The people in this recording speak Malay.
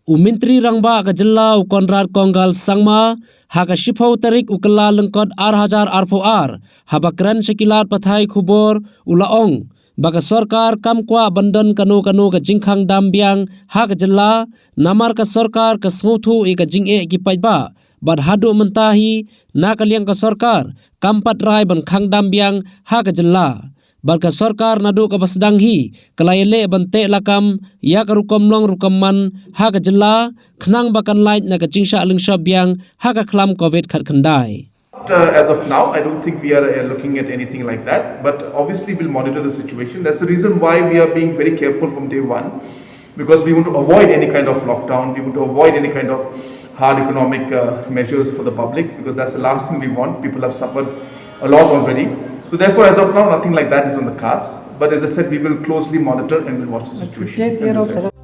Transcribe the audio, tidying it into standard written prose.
Umintri rangba ka Jylla konrad konggal sangma haka shipau tarik ukala lengkot ar habakran sekilat pathai khubor ulaong baka Sorkar kam Kwah bandon kanu ka Jing Khangdam Biang haka Jylla namar ka Sorkar ka sngutu ka Jing ki paiba bad hadu mentahi Naka Liang ka Sorkar kampat rai ban Khangdam Biang haka Jylla Barka Sorkar nadu ka basdang hi kalayele bante lakam ya karukom long rukaman haka Jylla khnang bakan light na ka jingsha lingsha Biang haka khlam covid khat khandai. As of now, I don't think we are looking at anything like that, but obviously we'll monitor the situation. That's the reason why we are being very careful from day one, because we want to avoid any kind of lockdown, we want to avoid any kind of hard economic measures for the public, because that's the last thing we want. People have suffered a lot already. So therefore, as of now, nothing like that is on the cards. But as I said, we will closely monitor and we'll watch the situation.